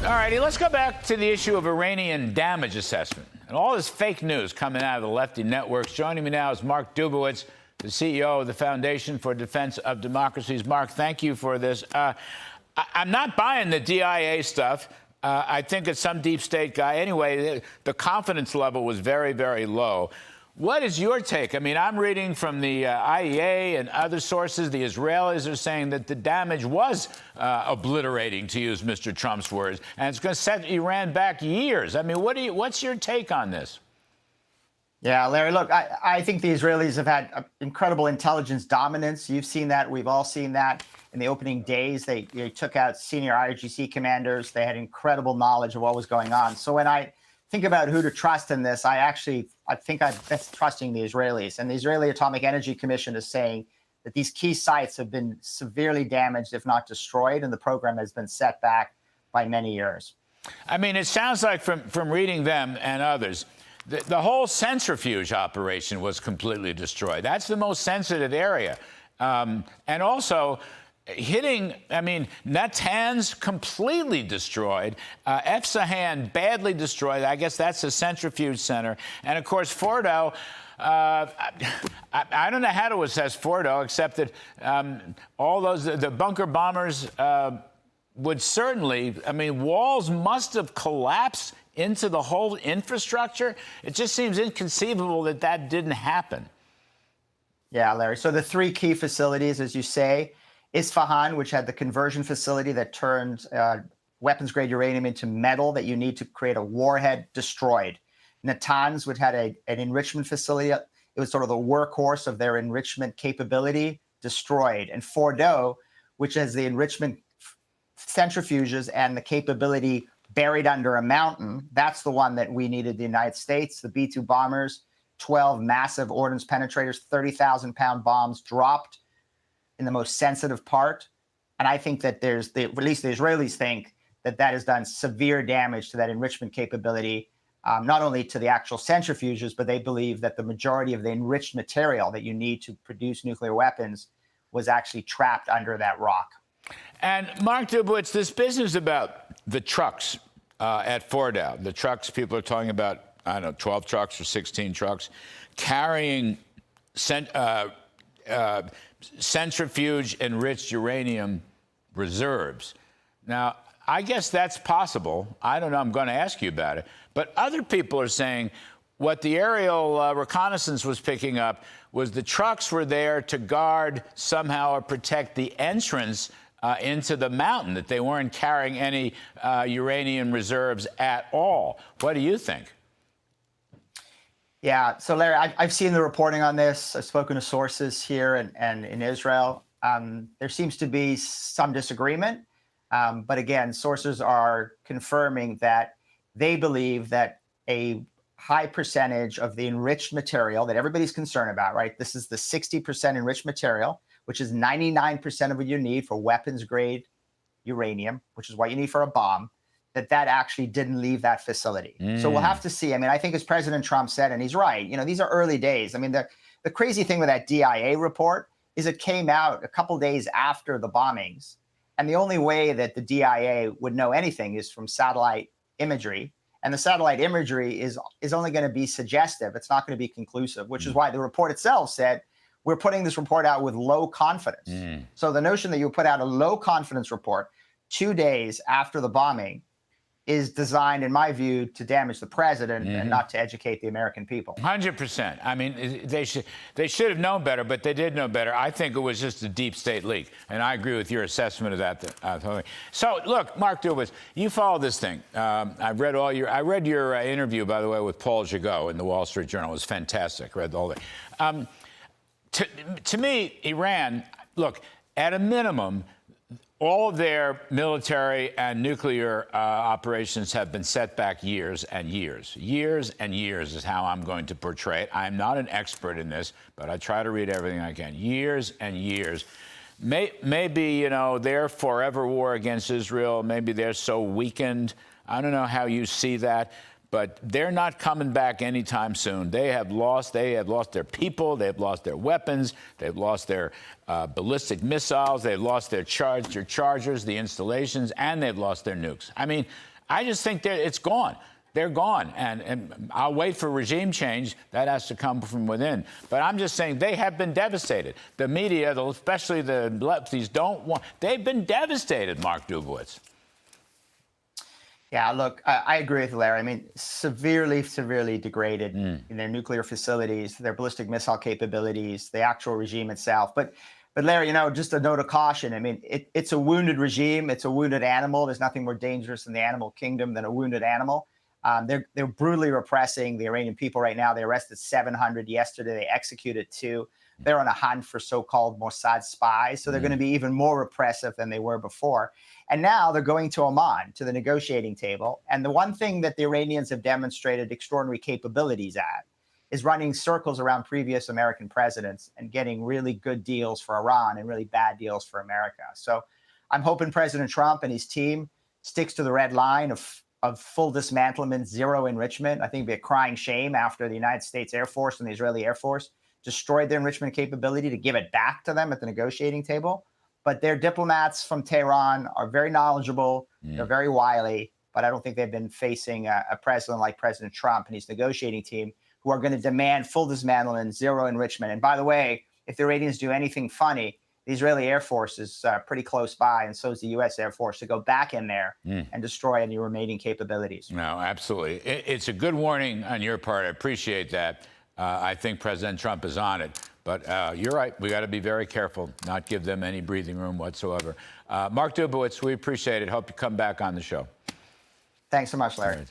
All righty, let's go back to the issue of Iranian damage assessment and all this fake news coming out of the lefty networks. Joining me now is Mark Dubowitz, the CEO of the Foundation for Defense of Democracies. Mark, thank you for this. I'm not buying the DIA stuff. I think it's some deep state guy. Anyway, the confidence level was very, very low. What is your take? I mean, I'm reading from the IEA and other sources. The Israelis are saying that the damage was obliterating, to use Mr. Trump's words, and it's going to set Iran back years. I mean, what's your take on this? Yeah, Larry, look, I think the Israelis have had incredible intelligence dominance. You've seen that. We've all seen that. In the opening days, they took out senior IRGC commanders. They had incredible knowledge of what was going on. So when I think about who to trust in this, I think I'm best trusting the Israelis. And the Israeli Atomic Energy Commission is saying that these key sites have been severely damaged, if not destroyed, and the program has been set back by many years. I mean, it sounds like from reading them and others, the whole centrifuge operation was completely destroyed. That's the most sensitive area. And also, hitting, I mean, Natanz completely destroyed, Efsahan badly destroyed. I guess that's a centrifuge center. And of course, Fordo, I don't know how to assess Fordo, except that all those, the bunker bombers would certainly, I mean, walls must have collapsed into the whole infrastructure. It just seems inconceivable that that didn't happen. Yeah, Larry. So the three key facilities, as you say, Isfahan, which had the conversion facility that turned weapons-grade uranium into metal that you need to create a warhead, destroyed. Natanz, which had an enrichment facility, it was sort of the workhorse of their enrichment capability, destroyed. And Fordo, which has the enrichment centrifuges and the capability buried under a mountain, that's the one that we needed the United States, the B-2 bombers, 12 massive ordnance penetrators, 30,000-pound bombs dropped in the most sensitive part. And I think that at least the Israelis think that that has done severe damage to that enrichment capability, not only to the actual centrifuges, but they believe that the majority of the enriched material that you need to produce nuclear weapons was actually trapped under that rock. And Mark Dubowitz, this business about the trucks at Fordow, the trucks, people are talking about, I don't know, 12 trucks or 16 trucks, carrying centrifuge-enriched uranium reserves. Now, I guess that's possible. I don't know. I'm going to ask you about it. But other people are saying what the aerial reconnaissance was picking up was the trucks were there to guard somehow or protect the entrance into the mountain, that they weren't carrying any uranium reserves at all. What do you think? Yeah, so Larry, I've seen the reporting on this. I've spoken to sources here and in Israel. There seems to be some disagreement. But again, sources are confirming that they believe that a high percentage of the enriched material that everybody's concerned about, right? This is the 60% enriched material, which is 99% of what you need for weapons-grade uranium, which is what you need for a bomb, that actually didn't leave that facility. So we'll have to see. I mean, I think as President Trump said, and he's right, you know, these are early days. I mean, the crazy thing with that DIA report is it came out a couple days after the bombings. And the only way that the DIA would know anything is from satellite imagery. And the satellite imagery is only going to be suggestive. It's not going to be conclusive, which is why the report itself said, we're putting this report out with low confidence. So the notion that you put out a low confidence report 2 days after the bombing is designed, in my view, to damage the president and not to educate the American people. 100%. I mean, they should have known better, but they did know better. I think it was just a deep state leak, and I agree with your assessment of that. So, look, Mark Dubowitz, you follow this thing. I read your interview, by the way, with Paul Gigot in the Wall Street Journal. It was fantastic. Read the whole thing. To me, Iran, look, at a minimum, all of their military and nuclear operations have been set back years and years. Years and years is how I'm going to portray it. I'm not an expert in this, but I try to read everything I can. Years and years. Maybe, you know, their forever war against Israel, maybe they're so weakened. I don't know how you see that. But they're not coming back anytime soon. They have lost their people, they've lost their weapons, they've lost their ballistic missiles, they've lost their chargers, the installations, and they've lost their nukes. I mean, I just think it's gone. They're gone. And I'll wait for regime change. That has to come from within. But I'm just saying they have been devastated. The media, especially the lefties, they've been devastated, Mark Dubowitz. Yeah, look, I agree with Larry. I mean, severely degraded in their nuclear facilities, their ballistic missile capabilities, the actual regime itself. But Larry, just a note of caution. I mean, it's a wounded regime. It's a wounded animal. There's nothing more dangerous in the animal kingdom than a wounded animal. They're brutally repressing the Iranian people right now. They arrested 700 yesterday. They executed 2. They're on a hunt for so-called Mossad spies. So they're going to be even more repressive than they were before. And now they're going to Oman, to the negotiating table. And the one thing that the Iranians have demonstrated extraordinary capabilities at is running circles around previous American presidents and getting really good deals for Iran and really bad deals for America. So I'm hoping President Trump and his team sticks to the red line of full dismantlement, zero enrichment. I think it'd be a crying shame after the United States Air Force and the Israeli Air Force destroyed their enrichment capability to give it back to them at the negotiating table. But their diplomats from Tehran are very knowledgeable. They're very wily, but I don't think they've been facing a president like President Trump and his negotiating team, who are going to demand full dismantlement, zero enrichment. And by the way, if the Iranians do anything funny, the Israeli Air Force is pretty close by, and so is the U.S. Air Force, to go back in there and destroy any remaining capabilities. No, absolutely. It's a good warning on your part. I appreciate that. I think President Trump is on it. But you're right. We got to be very careful, not give them any breathing room whatsoever. Mark Dubowitz, we appreciate it. Hope you come back on the show. Thanks so much, Larry.